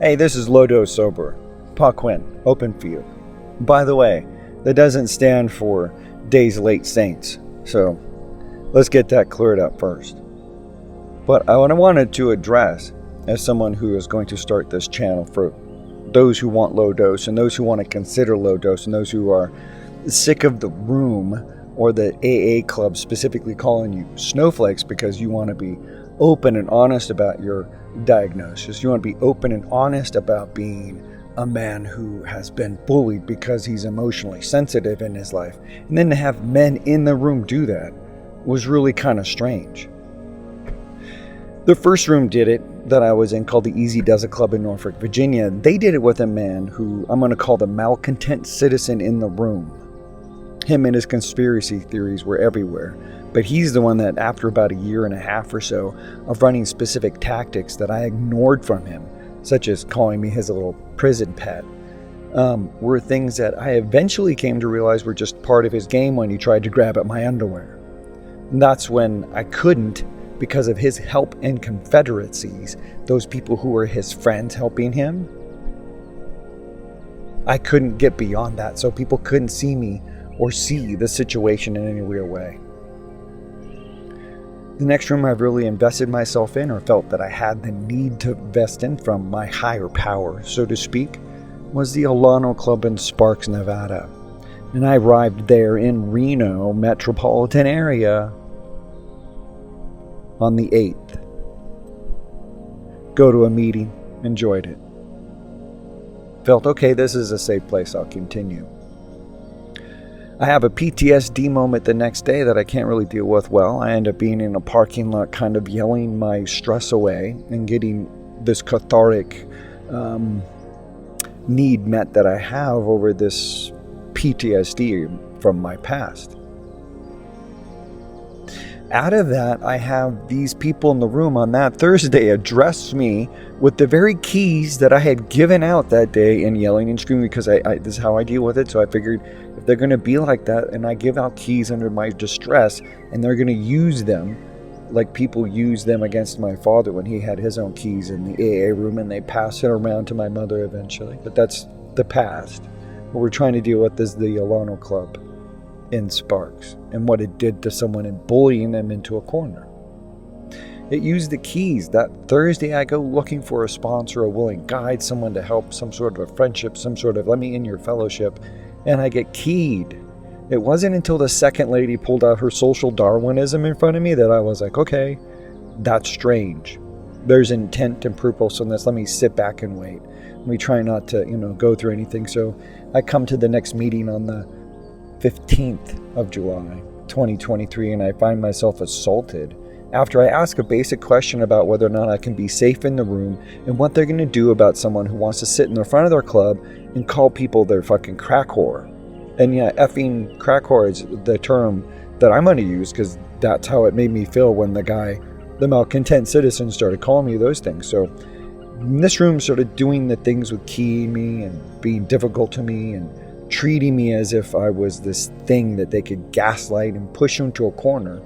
Hey, this is Low Dose Sober. Pa Quinn, open field. By the way, that doesn't stand for Days Late Saints, so let's get that cleared up first. But what I wanted to address, as someone who is going to start this channel for those who want low dose and those who want to consider low dose and those who are sick of the room or the AA club specifically calling you snowflakes because you want to be open and honest about your diagnosis. You want to be open and honest about being a man who has been bullied because he's emotionally sensitive in his life. And then to have men in the room do that was really kind of strange. The first room did it that I was in, called the Easy Does It Club in Norfolk, Virginia. They did it with a man who I'm going to call the malcontent citizen in the room. Him and his conspiracy theories were everywhere. But he's the one that, after about a year and a half or so of running specific tactics that I ignored from him, such as calling me his little prison pet, were things that I eventually came to realize were just part of his game when he tried to grab at my underwear. And that's when I couldn't, because of his help and confederacies, those people who were his friends helping him, I couldn't get beyond that, so people couldn't see me or see the situation in any real way. The next room I've really invested myself in, or felt that I had the need to invest in from my higher power, so to speak, was the Alano Club in Sparks, Nevada. And I arrived there in Reno metropolitan area on the 8th. Go to a meeting, enjoyed it. Felt, okay, this is a safe place, I'll continue. I have a PTSD moment the next day that I can't really deal with well. I end up being in a parking lot kind of yelling my stress away and getting this cathartic need met that I have over this PTSD from my past. Out of that, I have these people in the room on that Thursday address me with the very keys that I had given out that day and yelling and screaming because this is how I deal with it. So I figured if they're going to be like that and I give out keys under my distress and they're going to use them like people use them against my father when he had his own keys in the AA room and they pass it around to my mother eventually. But that's the past. What we're trying to deal with is the Alano Club in Sparks and what it did to someone and bullying them into a corner. It used the keys. That Thursday I go looking for a sponsor, a willing guide, someone to help, some sort of a friendship, some sort of let me in your fellowship, and I get keyed. It wasn't until the second lady pulled out her social Darwinism in front of me that I was like, okay, that's strange. There's intent and purposefulness. Let me sit back and wait. Let me try not to, go through anything. So I come to the next meeting on the 15th of July, 2023, and I find myself assaulted after I ask a basic question about whether or not I can be safe in the room and what they're going to do about someone who wants to sit in the front of their club and call people their fucking crack whore. And yeah, effing crack whore is the term that I'm going to use because that's how it made me feel when the malcontent citizen started calling me those things. So in this room started doing the things with keying me and being difficult to me and treating me as if I was this thing that they could gaslight and push into a corner.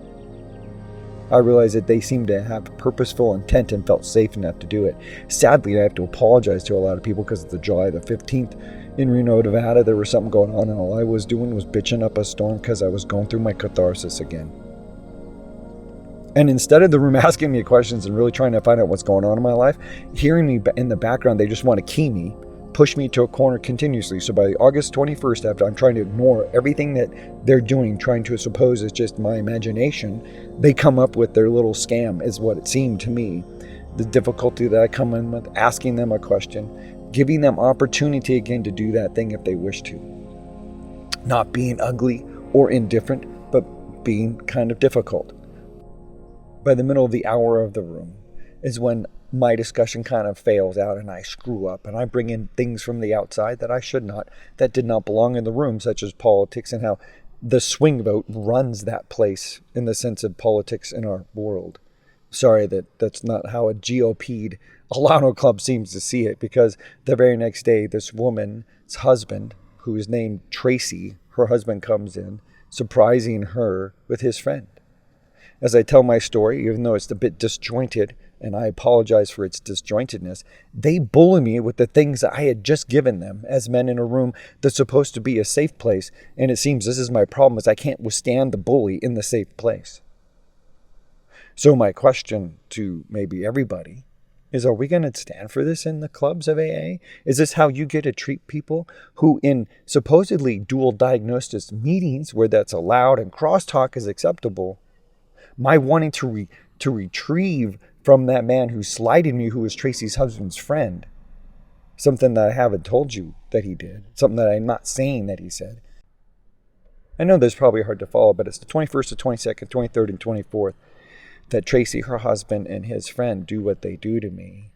I realized that they seemed to have purposeful intent and felt safe enough to do it. Sadly, I have to apologize to a lot of people because it's the July the 15th in Reno, Nevada. There was something going on and all I was doing was bitching up a storm because I was going through my catharsis again. And instead of the room asking me questions and really trying to find out what's going on in my life, hearing me in the background, they just want to key me, push me to a corner continuously. So by August 21st, after I'm trying to ignore everything that they're doing, trying to suppose is just my imagination, they come up with their little scam, is what it seemed to me. The difficulty that I come in with, asking them a question, giving them opportunity again to do that thing if they wish to. Not being ugly or indifferent, but being kind of difficult. By the middle of the hour of the room is when my discussion kind of fails out and I screw up and I bring in things from the outside that I should not, that did not belong in the room, such as politics and how the swing vote runs that place in the sense of politics in our world. Sorry that's not how a GOP'd Alano Club seems to see it, because the very next day this woman's husband, who is named Tracy, her husband comes in, surprising her with his friend. As I tell my story, even though it's a bit disjointed, and I apologize for its disjointedness, they bully me with the things that I had just given them as men in a room that's supposed to be a safe place. And it seems this is my problem, is I can't withstand the bully in the safe place. So my question to maybe everybody is, are we going to stand for this in the clubs of AA? Is this how you get to treat people who in supposedly dual diagnosis meetings where that's allowed and crosstalk is acceptable, my wanting to retrieve from that man who slighted me, who was Tracy's husband's friend, something that I haven't told you that he did, something that I'm not saying that he said. I know that's probably hard to follow, but it's the 21st, the 22nd, 23rd, and 24th that Tracy, her husband, and his friend do what they do to me.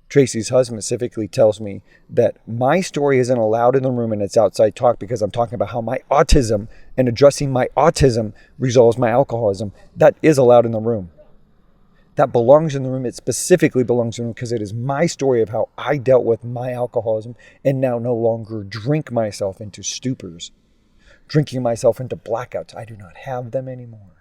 Tracy's husband specifically tells me that my story isn't allowed in the room and it's outside talk because I'm talking about how my autism and addressing my autism resolves my alcoholism. That is allowed in the room. That belongs in the room. It specifically belongs in the room because it is my story of how I dealt with my alcoholism and now no longer drink myself into stupors, drinking myself into blackouts. I do not have them anymore.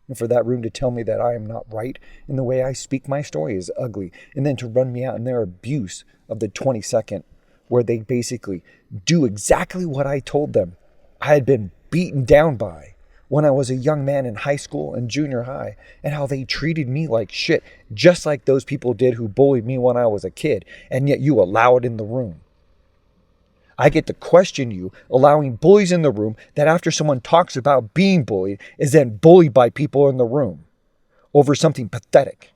And for that room to tell me that I am not right in the way I speak my story is ugly. And then to run me out in their abuse of the 22nd, where they basically do exactly what I told them I had been beaten down by when I was a young man in high school and junior high, and how they treated me like shit, just like those people did who bullied me when I was a kid, and yet you allow it in the room. I get to question you allowing bullies in the room that after someone talks about being bullied is then bullied by people in the room over something pathetic.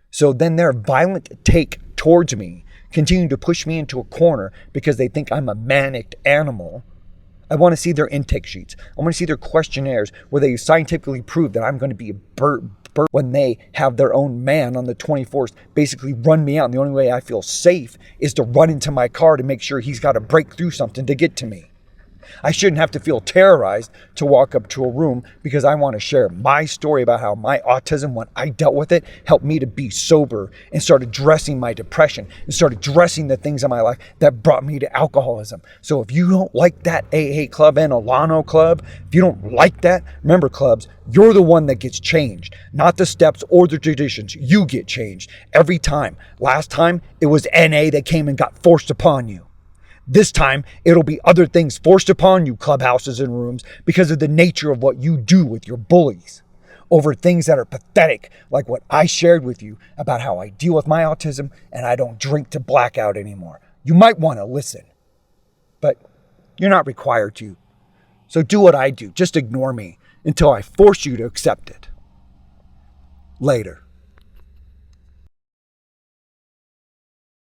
So then their violent take towards me, continue to push me into a corner because they think I'm a manic animal. I want to see their intake sheets. I want to see their questionnaires where they scientifically prove that I'm going to be a bird when they have their own man on the 24th basically run me out. And the only way I feel safe is to run into my car to make sure he's got to break through something to get to me. I shouldn't have to feel terrorized to walk up to a room because I want to share my story about how my autism, when I dealt with it, helped me to be sober and start addressing my depression and start addressing the things in my life that brought me to alcoholism. So if you don't like that AA club and Alano club, if you don't like that, remember clubs, you're the one that gets changed, not the steps or the traditions. You get changed every time. Last time, it was NA that came and got forced upon you. This time, it'll be other things forced upon you, clubhouses and rooms, because of the nature of what you do with your bullies over things that are pathetic, like what I shared with you about how I deal with my autism and I don't drink to blackout anymore. You might want to listen, but you're not required to. So do what I do. Just ignore me until I force you to accept it. Later.